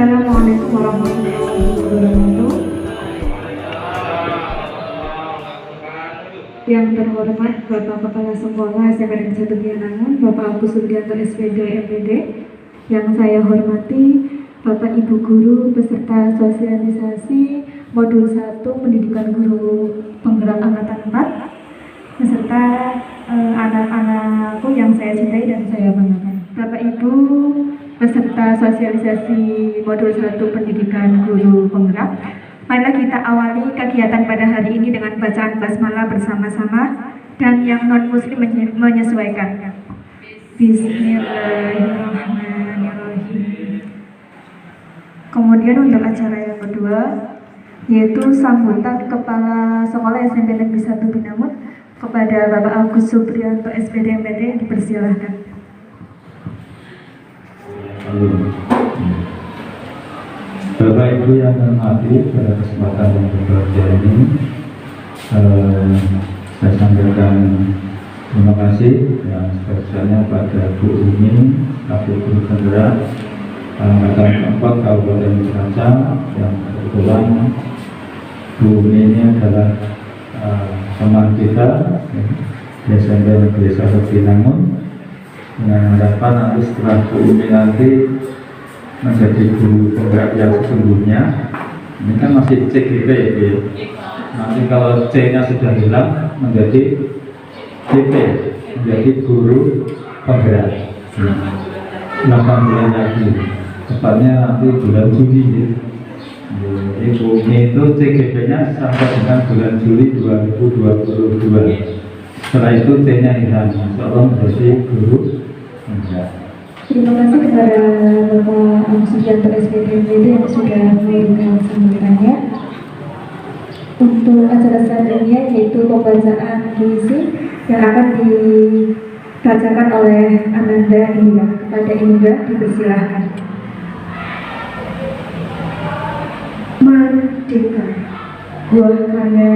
Assalamualaikum warahmatullahi wabarakatuh. Yang terhormat Bapak Kepala Sekolah SMP Negeri 1 Pianangun, Bapak Agus Sugianto SPD MPD. Yang saya hormati Bapak Ibu Guru beserta sosialisasi Modul 1 Pendidikan Guru Penggerak Angkatan 4 beserta anak-anakku yang saya cintai dan saya banggakan. Bapak Ibu peserta sosialisasi Modul 1 Pendidikan Guru Penggerak, marilah kita awali kegiatan pada hari ini dengan bacaan basmalah bersama-sama dan yang non-muslim menyesuaikan. Bismillahirrahmanirrahim. Kemudian untuk acara yang kedua, yaitu sambutan Kepala Sekolah SMP Negeri 1 Binangun kepada Bapak Agus Supriyanto SPD MPD, dipersilahkan. Bapak Ibu yang hormati, pada kesempatan yang berbahagia ini saya sampaikan terima kasih yang sebesarnya pada Bu Umi, Kabit Guru Penggerak Angkatan 4 Kabupaten Cilacap, yang kebetulan Bu Umi ini adalah teman kita di SMP Negeri 1 Binangun, dengan harapan nanti setelah Bu Umi nanti menjadi guru penggerak yang sesungguhnya. Ini kan masih CGP ya. Nanti kalau C-nya sudah hilang menjadi CP, menjadi guru penggerak 8 bulan lagi, tepatnya nanti bulan Juli ya. Jadi Bu Umi itu CGP-nya sampai dengan bulan Juli 2022. Setelah itu C-nya hilang, insya Allah menjadi guru penggerak. Terima kasih kepada Bapak Agus Sugianto SPD MPD yang sudah memberikan sambutannya. Untuk acara selanjutnya yaitu pembacaan puisi yang akan dibacakan oleh Ananda Indra. Kepada Indra dipersilahkan. Merdeka, buah karya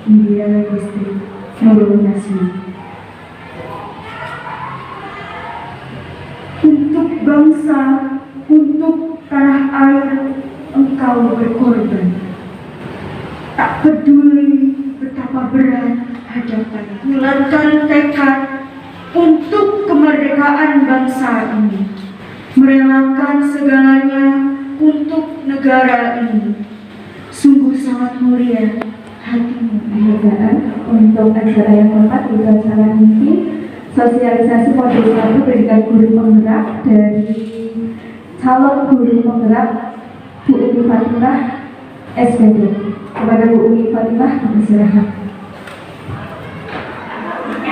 India Lestari Nurul Nasmi. Untuk bangsa, untuk tanah air, engkau berkorban. Tak peduli betapa berat hadapan, bulatkan tekad untuk kemerdekaan bangsa ini. Merelakan segalanya untuk negara ini. Sungguh sangat mulia hatimu. Untuk acara yang keempat, itu acara mimpi sosialisasi Modul 1 Pendidikan Guru Penggerak dari calon guru penggerak Bu Umi Fatimah SPD. Kepada Bu Umi Fatimah, dipersilakan.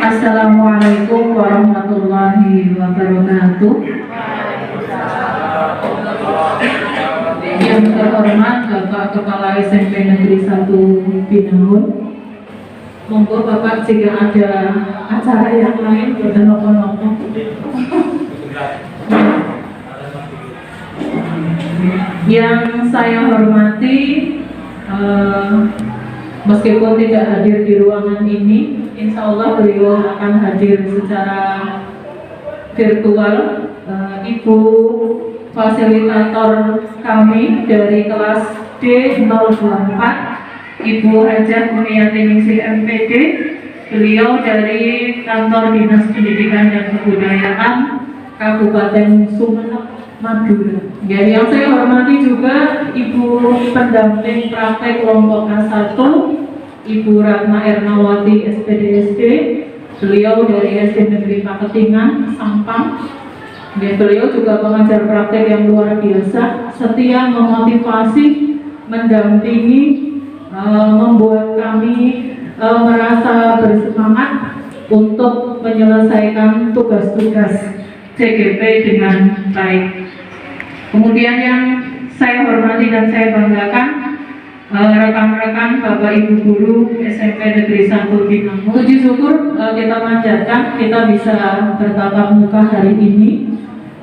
Assalamualaikum warahmatullahi wabarakatuh. Yang terhormat Bapak Kepala SMP Negeri 1 Binangun, monggo Bapak jika ada acara yang lain boleh nopo-nopo. Yang saya hormati, meskipun tidak hadir di ruangan ini, insya Allah beliau akan hadir secara virtual. Ibu fasilitator kami dari kelas D024, Ibu Hajah Muniati Ningsih MPD, beliau dari Kantor Dinas Pendidikan dan Kebudayaan Kabupaten Sumeneb, Madura. Ya, yang saya hormati juga Ibu pendamping praktek kelompok A1, Ibu Ratna Ernawati SPDSD, beliau dari SD Negeri Paketingan, Sampang. Ya, beliau juga pengajar praktek yang luar biasa, setia memotivasi, mendampingi, membuat kami merasa bersemangat untuk menyelesaikan tugas-tugas CGP dengan baik. Kemudian yang saya hormati dan saya banggakan, rekan-rekan Bapak Ibu Guru SMP Negeri 1 Binangun. Puji syukur kita panjatkan kita bisa bertatap muka hari ini.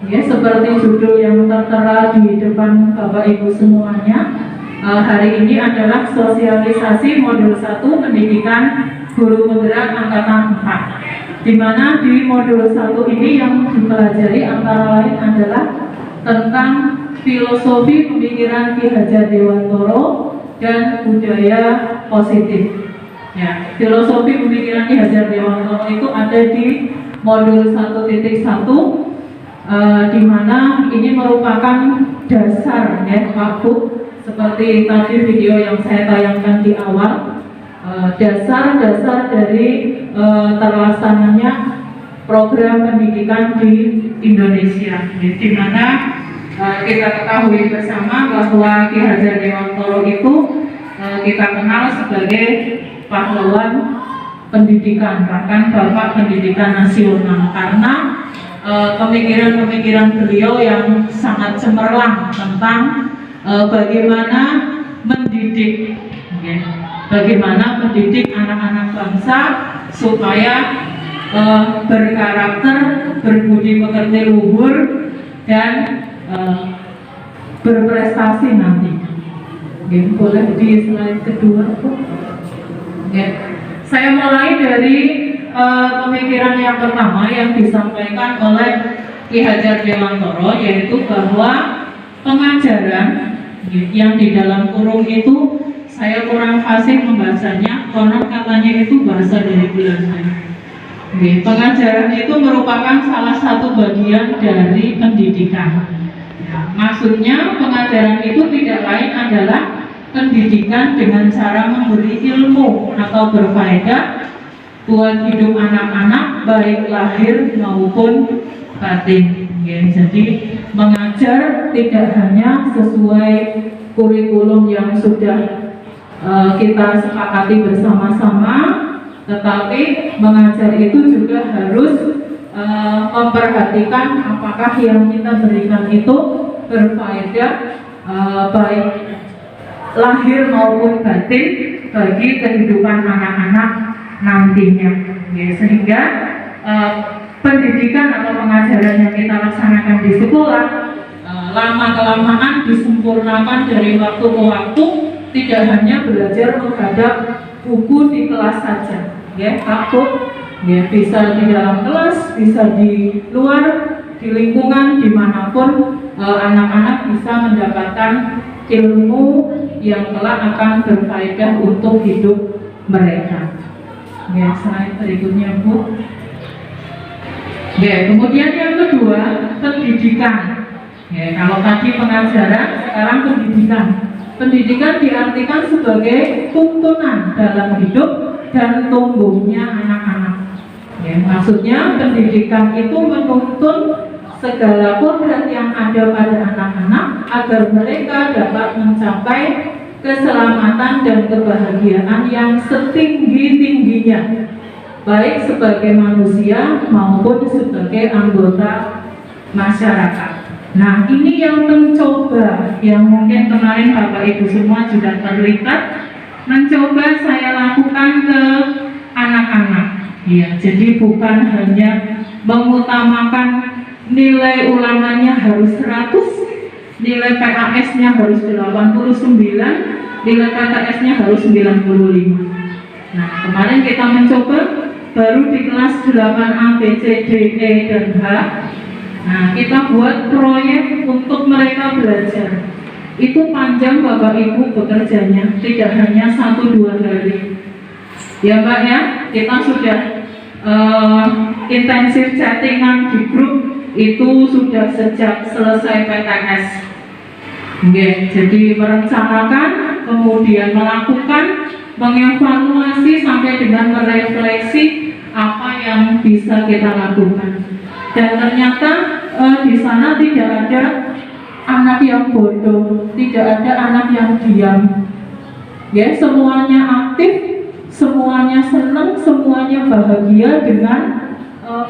Ya, seperti judul yang tertera di depan Bapak Ibu semuanya, hari ini adalah sosialisasi Modul 1 Pendidikan Guru Penggerak Angkatan 4, di mana di Modul 1 ini yang dipelajari antara lain adalah tentang filosofi pemikiran Ki Hajar Dewantoro dan budaya positif. Ya, filosofi pemikiran Ki Hajar Dewantoro itu ada di modul 1.1, di mana ini merupakan dasar ya Pak Bu, seperti tadi video yang saya tayangkan di awal, dasar-dasar dari terlaksananya program pendidikan di Indonesia, di mana kita ketahui bersama bahwa Ki Hajar Dewantoro itu kita kenal sebagai pahlawan pendidikan, bahkan Bapak Pendidikan Nasional, karena pemikiran-pemikiran beliau yang sangat cemerlang tentang bagaimana mendidik, bagaimana mendidik anak-anak bangsa supaya berkarakter, berbudi pekerti luhur, dan berprestasi nanti. Boleh di slide kedua. Saya mulai dari pemikiran yang pertama yang disampaikan oleh Ki Hajar Dewantoro, yaitu bahwa pengajaran yang di dalam kurung itu saya kurang fasih membacanya, konon katanya itu bahasa dari Belanda. Pengajaran itu merupakan salah satu bagian dari pendidikan. Maksudnya pengajaran itu tidak lain adalah pendidikan dengan cara memberi ilmu atau berfaedah buat hidup anak-anak, baik lahir maupun batin. Jadi mengajar tidak hanya sesuai kurikulum yang sudah kita sepakati bersama-sama, tetapi mengajar itu juga harus memperhatikan apakah yang kita berikan itu berfaedah baik lahir maupun batin bagi kehidupan anak-anak nantinya. Sehingga pendidikan atau pengajaran yang kita laksanakan di sekolah lama-kelamaan disempurnakan dari waktu ke waktu, tidak hanya belajar menghadap buku di kelas saja, Pak Bu, bisa di dalam kelas, bisa di luar, di lingkungan dimanapun anak-anak bisa mendapatkan ilmu yang kelak akan berfaedah untuk hidup mereka. Slide berikutnya Bu. Kemudian yang kedua, pendidikan. Kalau tadi pengajaran, sekarang pendidikan. Pendidikan diartikan sebagai tuntunan dalam hidup dan tumbuhnya anak-anak. Maksudnya pendidikan itu menuntun segala kodrat yang ada pada anak-anak agar mereka dapat mencapai keselamatan dan kebahagiaan yang setinggi-tingginya, baik sebagai manusia maupun sebagai anggota masyarakat. Nah, ini yang mencoba, yang mungkin kemarin Bapak Ibu semua juga terlibat, mencoba saya lakukan ke anak-anak. Jadi bukan hanya mengutamakan nilai ulangannya harus 100, nilai PAS-nya harus 89, nilai PTS-nya harus 95. Nah, kemarin kita mencoba baru di kelas 8A, B, C, D, E, dan H. Nah, kita buat proyek untuk mereka belajar. Itu panjang Bapak Ibu bekerjanya, tidak hanya 1-2 hari. Ya Mbak ya, kita sudah intensif chattingan di grup itu sudah sejak selesai PTS. Jadi merencanakan, kemudian melakukan, mengevaluasi sampai dengan merefleksi apa yang bisa kita lakukan. Dan ternyata di sana tidak ada anak yang bodoh, tidak ada anak yang diam. Semuanya aktif, semuanya senang, semuanya bahagia dengan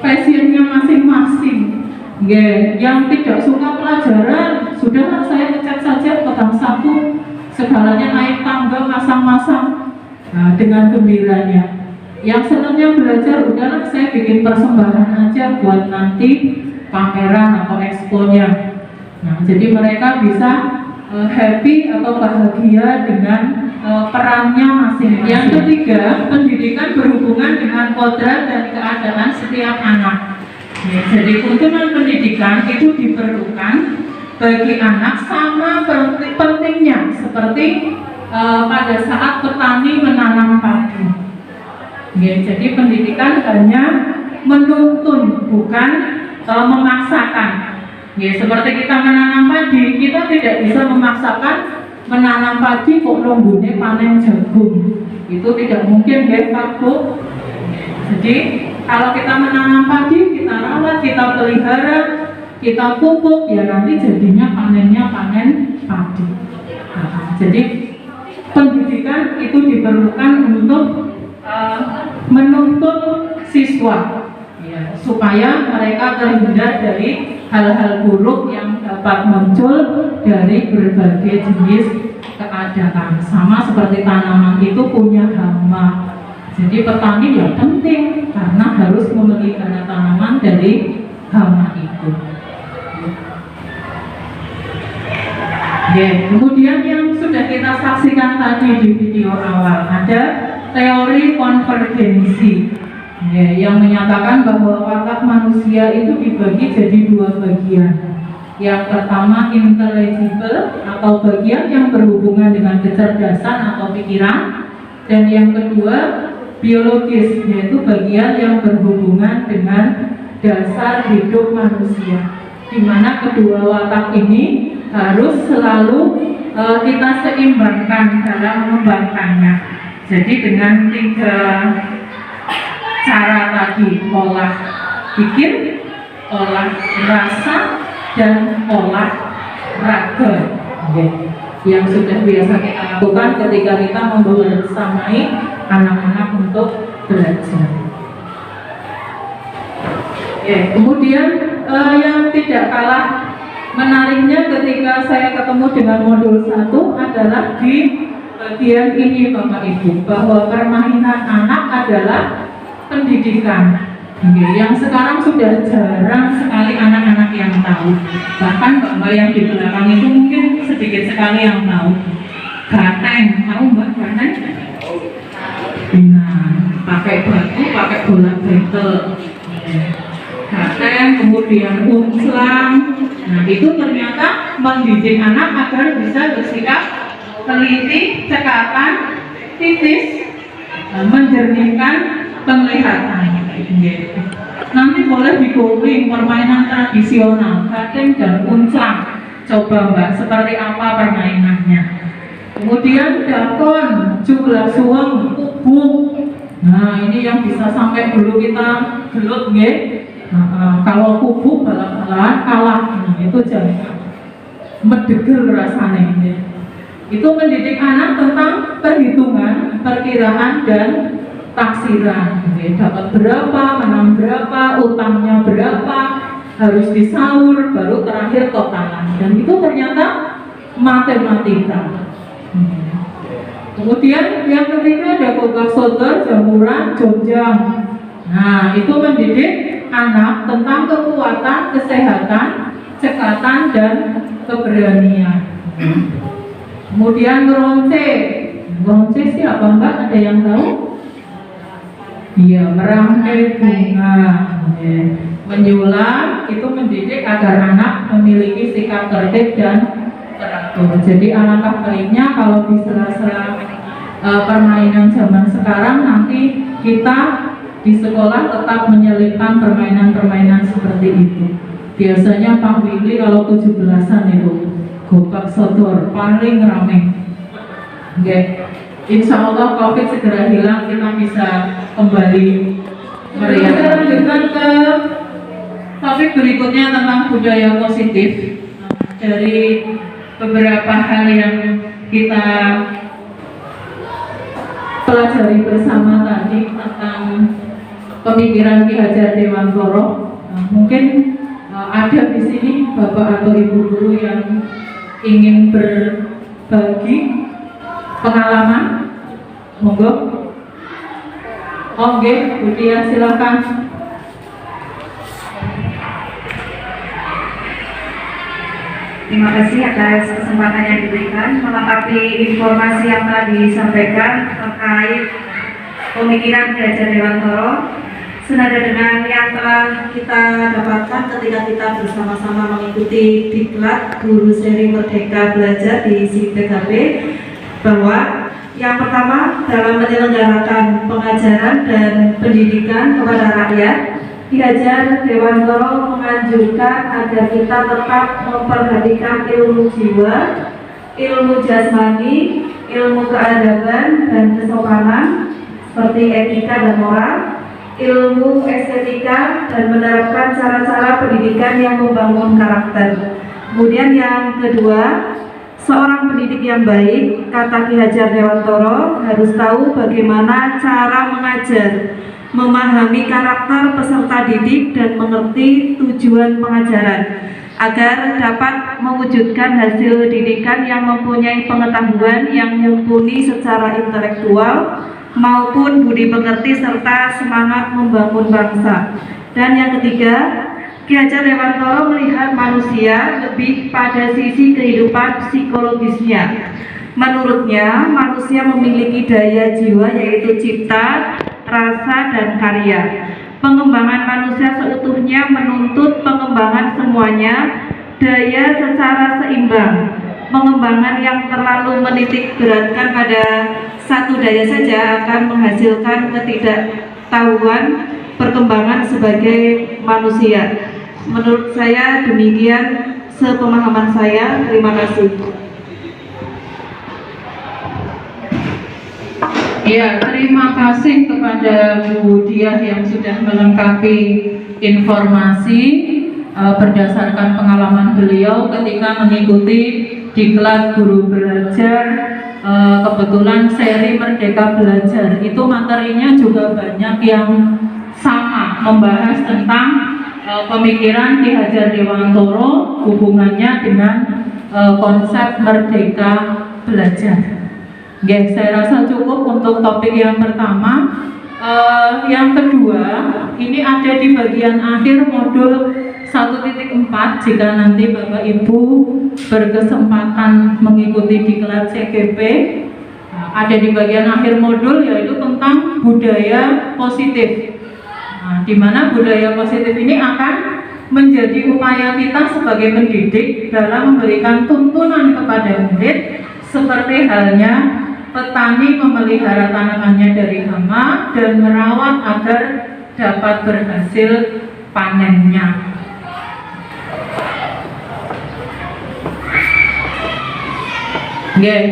passionnya masing-masing. Yang tidak suka pelajaran, sudah saya pecat saja petang sapu, segalanya naik tangga masang-masang dengan gembiranya. Yang senangnya belajar, udahlah saya bikin persembahan aja buat nanti pameran atau expo-nya. Nah, jadi mereka bisa happy atau bahagia dengan perannya masing-masing. Yang ketiga, pendidikan berhubungan dengan kodrat dan keadaan setiap anak. Jadi tuntunan pendidikan itu diperlukan bagi anak sama pentingnya seperti pada saat petani menanam padi. Ya, jadi pendidikan hanya menuntun, bukan memaksakan. Ya, seperti kita menanam padi, kita tidak bisa memaksakan menanam padi kok nunggune panen jagung. Itu tidak mungkin, ya Pak Bu. Jadi kalau kita menanam padi, kita rawat, kita pelihara, kita pupuk, ya nanti jadinya panennya panen padi. Nah, jadi pendidikan itu diperlukan untuk menuntun siswa, ya, supaya mereka terhindar dari hal-hal buruk yang dapat muncul dari berbagai jenis keadaan. Sama seperti tanaman itu punya hama. Jadi petani ya penting karena harus memelihara tanaman dari hama itu. Ya, kemudian yang sudah kita saksikan tadi di video awal ada teori konvergensi, ya, yang menyatakan bahwa watak manusia itu dibagi jadi dua bagian. Yang pertama intelligible atau bagian yang berhubungan dengan kecerdasan atau pikiran, dan yang kedua biologis, yaitu bagian yang berhubungan dengan dasar hidup manusia, di mana kedua watak ini harus selalu kita seimbangkan dalam mengembangkannya. Jadi dengan 3 cara tadi, olah pikir, olah rasa, dan olah raga, yang sudah biasa kita lakukan ketika kita membersamai anak-anak untuk belajar. Kemudian yang tidak kalah menariknya ketika saya ketemu dengan modul 1 adalah di bagian ini Bapak Ibu, bahwa permainan anak adalah pendidikan, yang sekarang sudah jarang sekali anak-anak yang tahu. Bahkan Mbak yang di belakang itu mungkin sedikit sekali yang tahu. Gateng, tahu Mbak gateng? Nah, pakai batu, pakai bola bekel. Gateng, kemudian unclang. Nah, itu ternyata mendidik anak agar bisa bersikap teliti, cekatan, titis, menjernihkan penglihatan. Nanti boleh di-googling permainan tradisional gateng dan unclang. Coba Mbak, seperti apa permainannya. Kemudian dakon, jumlah suweng, kubuk. Nah, ini yang bisa sampai dulu kita gelut nggih. Kalau kubuk balap-balapan kalah, nah, itu jangan medegel rasanya. Itu mendidik anak tentang perhitungan, perkiraan, dan taksiran. Dapat berapa, menang berapa, utangnya berapa, harus disaur, baru terakhir totalan. Dan itu ternyata matematika. Kemudian yang ketiga ada gogak soter, jamuran, jonjang. Nah, itu mendidik anak tentang kekuatan, kesehatan, cekatan, dan keberanian. Kemudian ngeronce. Ngeronce siapa Mbak? Ada yang tahu? Iya, merangkai bunga. Menyulam itu mendidik agar anak memiliki sikap tertib dan teratur. Jadi alangkah baiknya kalau di sela-sela permainan zaman sekarang nanti kita di sekolah tetap menyelipkan permainan-permainan seperti itu. Biasanya Pak Willy kalau 17-an itu gobak sodor paling rame. Insya Allah COVID segera hilang, kita bisa kembali meriah. Kita lanjutkan ke topik berikutnya tentang budaya positif. Dari beberapa hal yang kita pelajari bersama tadi tentang pemikiran Ki Hajar Dewantoro, mungkin ada di sini Bapak atau Ibu guru yang ingin berbagi pengalaman, monggo. Oke, Bu Tia, silakan. Terima kasih atas kesempatan yang diberikan melengkapi informasi yang telah disampaikan terkait pemikiran Ki Hajar Dewantoro. senada dengan yang telah kita dapatkan ketika kita bersama-sama mengikuti diklat Guru Seri Merdeka Belajar di SIPKB, bahwa yang pertama dalam menyelenggarakan pengajaran dan pendidikan kepada rakyat, Ki Hajar Dewantoro menganjurkan agar kita tetap memperhatikan ilmu jiwa, ilmu jasmani, ilmu keadaban dan kesopanan seperti etika dan moral, ilmu estetika, dan menerapkan cara-cara pendidikan yang membangun karakter. Kemudian yang kedua, seorang pendidik yang baik, kata Ki Hajar Dewantoro, harus tahu bagaimana cara mengajar, memahami karakter peserta didik dan mengerti tujuan pengajaran agar dapat mewujudkan hasil didikan yang mempunyai pengetahuan yang mumpuni secara intelektual maupun budi pekerti serta semangat membangun bangsa. Dan yang ketiga, Ki Hajar Dewantoro melihat manusia lebih pada sisi kehidupan psikologisnya. Menurutnya, manusia memiliki daya jiwa yaitu cipta, rasa, dan karya. Pengembangan manusia seutuhnya menuntut pengembangan semuanya, daya secara seimbang. Pengembangan yang terlalu menitik beratkan pada satu daya saja akan menghasilkan ketidaktahuan perkembangan sebagai manusia. Menurut saya demikian sepemahaman saya. Terima kasih. Ya, terima kasih kepada Bu Diah yang sudah melengkapi informasi berdasarkan pengalaman beliau ketika mengikuti diklat Guru Belajar, kebetulan seri Merdeka Belajar. Itu materinya juga banyak yang sama, membahas tentang pemikiran Ki Hajar Dewantoro, hubungannya dengan konsep Merdeka Belajar. Oke, saya rasa cukup untuk topik yang pertama. Yang kedua, ini ada di bagian akhir modul 1.4. Jika nanti Bapak Ibu berkesempatan mengikuti diklat CGP, ada di bagian akhir modul yaitu tentang budaya positif. Di mana budaya positif ini akan menjadi upaya kita sebagai pendidik dalam memberikan tuntunan kepada murid, seperti halnya petani memelihara tanamannya dari hama dan merawat agar dapat berhasil panennya.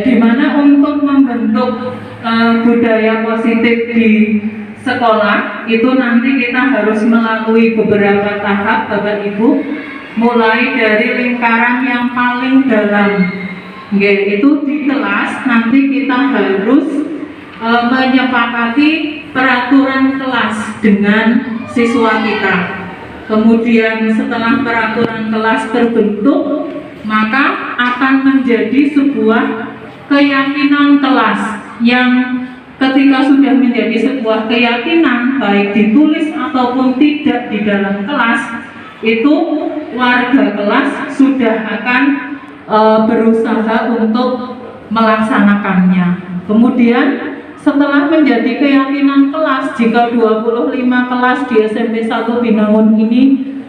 Di mana untuk membentuk budaya positif di sekolah itu nanti kita harus melalui beberapa tahap, Bapak Ibu, mulai dari lingkaran yang paling dalam. Itu di kelas nanti kita harus menyepakati peraturan kelas dengan siswa kita. Kemudian setelah peraturan kelas terbentuk, maka akan menjadi sebuah keyakinan kelas yang ketika sudah menjadi sebuah keyakinan, baik ditulis ataupun tidak di dalam kelas, itu warga kelas sudah akan berusaha untuk melaksanakannya. Kemudian setelah menjadi keyakinan kelas, jika 25 kelas di SMP 1 Binangun ini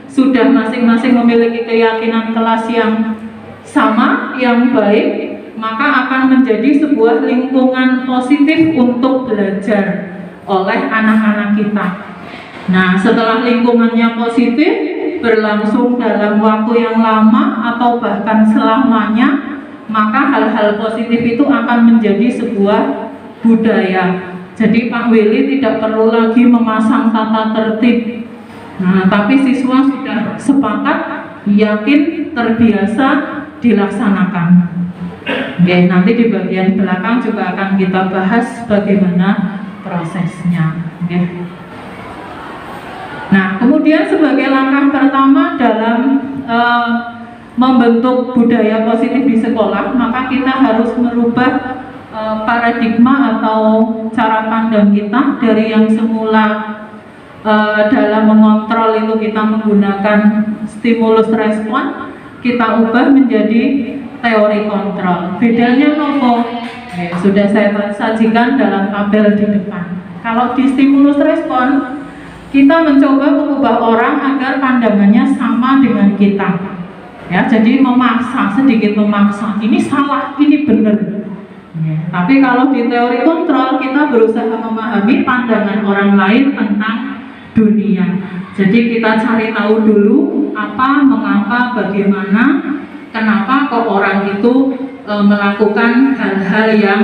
sudah masing-masing memiliki keyakinan kelas yang sama, yang baik, maka akan menjadi sebuah lingkungan positif untuk belajar oleh anak-anak kita. Nah, setelah lingkungannya positif, berlangsung dalam waktu yang lama atau bahkan selamanya, maka hal-hal positif itu akan menjadi sebuah budaya. Jadi Pak Willy tidak perlu lagi memasang tata tertib. Nah, tapi siswa sudah sepakat, yakin, terbiasa dilaksanakan. Oke, nanti di bagian belakang juga akan kita bahas bagaimana prosesnya. Oke. Nah, kemudian sebagai langkah pertama dalam membentuk budaya positif di sekolah, maka kita harus merubah paradigma atau cara pandang kita dari yang semula dalam mengontrol itu kita menggunakan stimulus respon, kita ubah menjadi teori kontrol. Bedanya nopo? Sudah saya sajikan dalam tabel di depan. Kalau di stimulus respon, kita mencoba mengubah orang agar pandangannya sama dengan kita. Ya, jadi memaksa, sedikit memaksa. Ini salah, ini benar. Ya, tapi kalau di teori kontrol kita berusaha memahami pandangan orang lain tentang dunia. Jadi kita cari tahu dulu apa, mengapa, bagaimana, kenapa kok orang itu melakukan hal-hal yang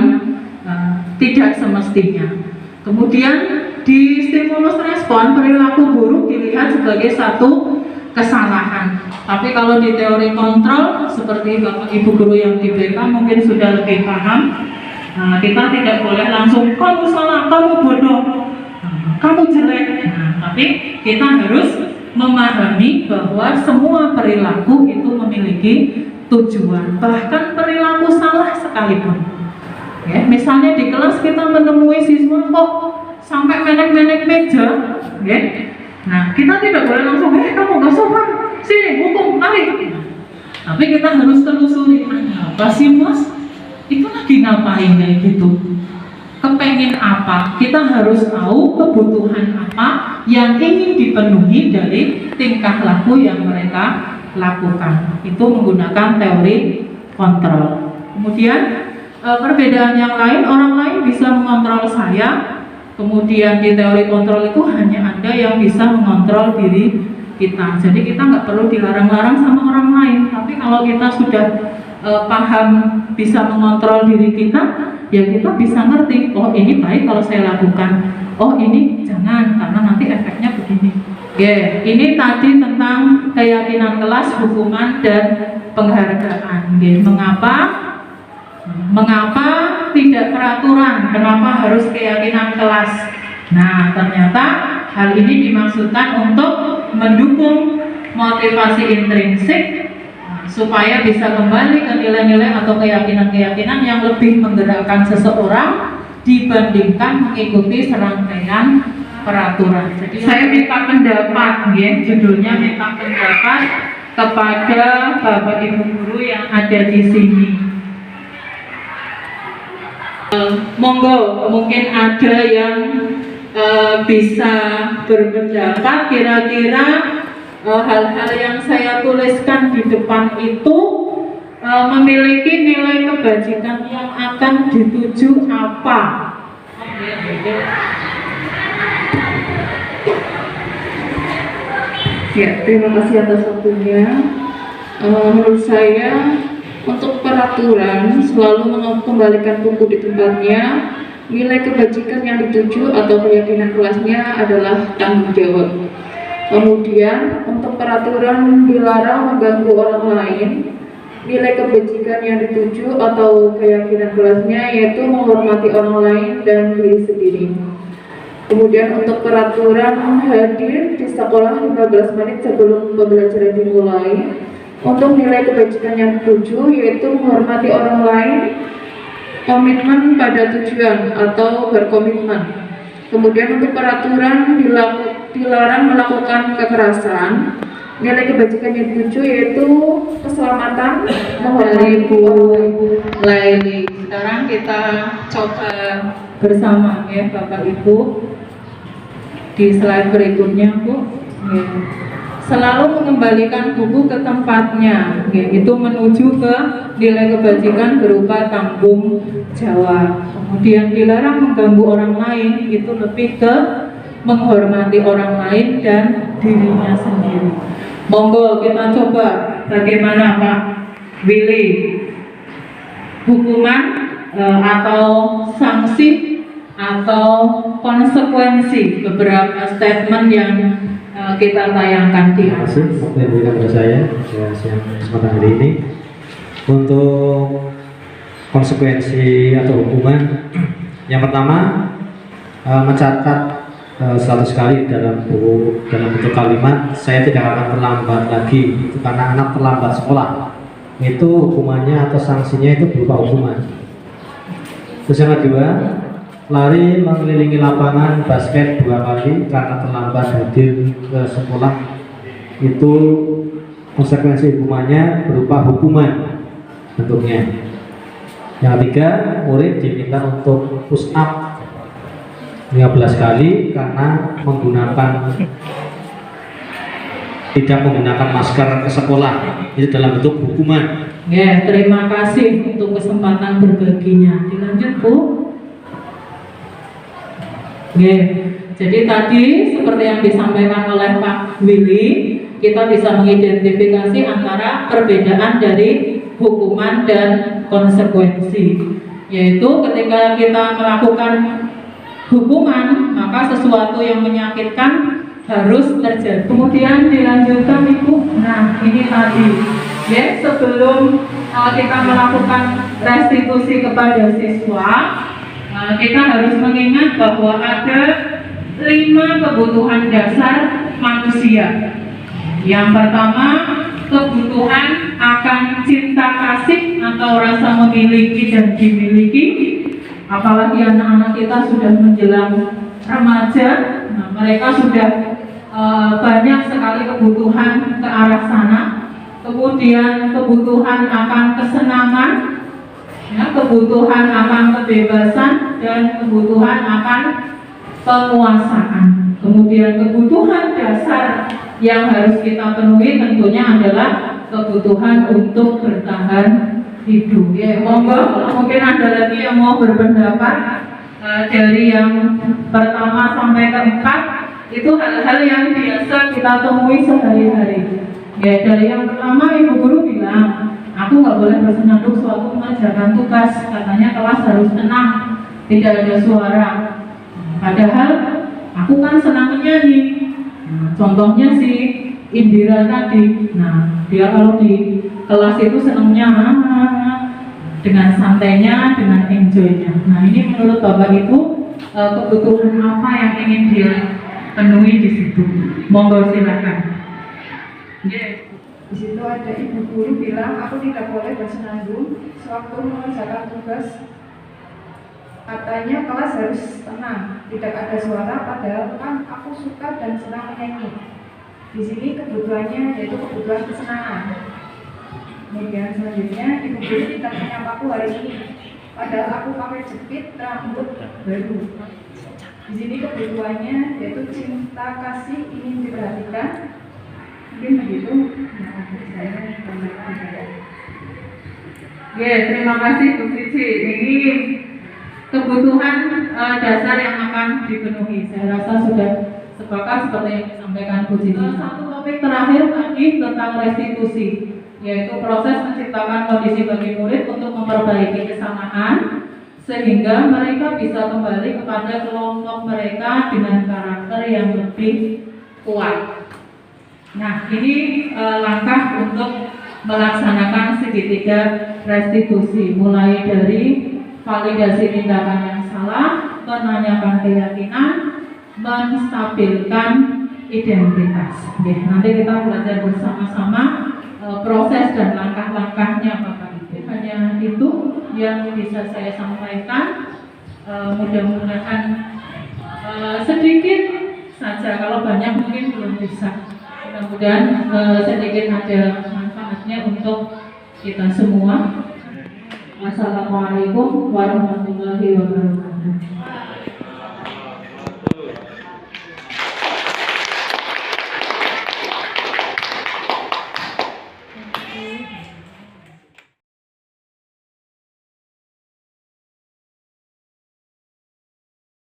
tidak semestinya. Kemudian di stimulus respon, perilaku buruk dilihat sebagai satu kesalahan. Tapi kalau di teori kontrol, seperti Bapak Ibu guru yang di BK mungkin sudah lebih paham, kita tidak boleh langsung kamu salah, kamu bodoh, kamu jelek. Tapi kita harus memahami bahwa semua perilaku itu memiliki tujuan, bahkan perilaku salah sekalipun. Ya, misalnya di kelas kita menemui siswa kok sampai menek-menek meja, ya. Nah, kita tidak boleh langsung, kamu nggak sopan, sini hukum, tarik. Tapi kita harus telusuri, apa sih mas? Itu lagi ngapain kayak gitu? Kepengen apa? Kita harus tahu kebutuhan apa yang ingin dipenuhi dari tingkah laku yang mereka lakukan. Itu menggunakan teori kontrol. Kemudian perbedaan yang lain, orang lain bisa mengontrol saya. Kemudian di teori kontrol itu hanya ada yang bisa mengontrol diri kita. Jadi kita nggak perlu dilarang-larang sama orang lain. Tapi kalau kita sudah paham bisa mengontrol diri kita, ya kita bisa ngerti, oh ini baik kalau saya lakukan, oh ini jangan karena nanti efeknya begini. Oke, ini tadi tentang keyakinan kelas, hukuman dan penghargaan. Oke, mengapa tidak peraturan? Kenapa harus keyakinan kelas? Nah, ternyata hal ini dimaksudkan untuk mendukung motivasi intrinsik supaya bisa kembali ke nilai-nilai atau keyakinan-keyakinan yang lebih menggerakkan seseorang dibandingkan mengikuti serangkaian peraturan. Jadi saya minta pendapat, ya, judulnya minta pendapat kepada Bapak Ibu guru yang ada di sini. Monggo, mungkin ada yang bisa berpendapat kira-kira hal-hal yang saya tuliskan di depan itu memiliki nilai kebajikan yang akan dituju apa? Ya, terima kasih atas waktunya. Menurut saya, untuk peraturan selalu mengembalikan buku di tempatnya. Nilai kebajikan yang dituju atau keyakinan kelasnya adalah tanggung jawab. Kemudian untuk peraturan dilarang mengganggu orang lain. Nilai kebajikan yang dituju atau keyakinan kelasnya yaitu menghormati orang lain dan diri sendiri. Kemudian untuk peraturan hadir di sekolah 15 menit sebelum pembelajaran dimulai. Untuk nilai kebajikan yang dituju yaitu menghormati orang lain, komitmen pada tujuan atau berkomitmen. Kemudian untuk peraturan dilarang melakukan kekerasan. Nilai kebajikan yang dituju yaitu keselamatan, menghormati Bu Laili. Sekarang kita coba bersama ya Bapak Ibu di slide berikutnya Bu. Ya. Selalu mengembalikan buku ke tempatnya, itu menuju ke nilai kebajikan berupa tanggung jawab. Kemudian dilarang mengganggu orang lain, itu lebih ke menghormati orang lain dan dirinya sendiri. Monggo kita coba bagaimana Pak Willy, hukuman atau sanksi atau konsekuensi beberapa statement yang kita tayangkan di atas. Terima kasih kepada saya siang kesempatan hari ini. Untuk konsekuensi atau hukuman, yang pertama mencatat 100 kali dalam bentuk kalimat, saya tidak akan terlambat lagi. Itu karena anak terlambat sekolah, itu hukumannya atau sanksinya itu berupa hukuman. Terus yang kedua, lari mengelilingi lapangan basket 2 kali karena terlambat hadir ke sekolah, itu konsekuensi hukumannya berupa hukuman bentuknya. Yang ketiga, murid diminta untuk push up 15 kali karena tidak menggunakan masker ke sekolah, itu dalam bentuk hukuman. Ya, terima kasih untuk kesempatan berbaginya. Dilanjut, Bu. Oke, jadi tadi seperti yang disampaikan oleh Pak Willy, kita bisa mengidentifikasi antara perbedaan dari hukuman dan konsekuensi. Yaitu ketika kita melakukan hukuman, maka sesuatu yang menyakitkan harus terjadi. Kemudian dilanjutkan Ibu. Nah, ini tadi ya, sebelum kita melakukan restitusi kepada siswa, kita harus mengingat bahwa ada 5 kebutuhan dasar manusia. Yang pertama, kebutuhan akan cinta kasih atau rasa memiliki dan dimiliki. Apalagi anak-anak kita sudah menjelang remaja, nah, mereka sudah banyak sekali kebutuhan ke arah sana. Kemudian kebutuhan akan kesenangan, ya, kebutuhan akan kebebasan, dan kebutuhan akan penguasaan. Kemudian kebutuhan dasar yang harus kita penuhi tentunya adalah kebutuhan untuk bertahan hidup. Ya, monggo, mungkin ada lagi yang mau berpendapat dari yang pertama sampai keempat. Itu hal-hal yang biasa kita temui sehari-hari. Ya, dari yang pertama Ibu Guru bilang, aku nggak boleh bersenandung suatu mengerjakan tugas, katanya kelas harus tenang, tidak ada suara. Padahal aku kan senang menyanyi. Contohnya si Indira tadi. Nah, dia kalau di kelas itu senangnya dengan santainya, dengan enjoynya. Nah, ini menurut Bapak Ibu kebutuhan apa yang ingin dia penuhi di situ? Monggo silakan. Di situ ada Ibu Guru bilang, aku tidak boleh bersenandung sewaktu mengerjakan tugas. Katanya kelas harus tenang, tidak ada suara, padahal kan aku suka dan senang menyanyi. Di sini kebutuhannya yaitu kebutuhan kesenangan. Kemudian selanjutnya Ibu Guru tidak menyapaku hari ini, padahal aku pakai jepit rambut baru. Di sini kebutuhannya yaitu cinta kasih, ingin diperhatikan. Mungkin begitu yang saya sampaikan. Ya, terima kasih Bu Cici. Ini kebutuhan dasar yang akan dipenuhi. Saya rasa sudah sepakat seperti yang disampaikan Bu Cici. Satu topik terakhir tadi tentang restitusi, yaitu proses menciptakan kondisi bagi murid untuk memperbaiki kesamaan sehingga mereka bisa kembali kepada kelompok mereka dengan karakter yang lebih kuat. Nah, ini langkah untuk melaksanakan segitiga restitusi, mulai dari validasi tindakan yang salah, menanyakan keyakinan, menstabilkan identitas. Oke, nanti kita belajar bersama-sama proses dan langkah-langkahnya Bapak Ibu. Hanya itu yang bisa saya sampaikan. Mudah-mudahan sedikit saja, kalau banyak mungkin belum bisa. Mudah-mudahan sedikit ada manfaatnya untuk kita semua. Wassalamualaikum warahmatullahi wabarakatuh.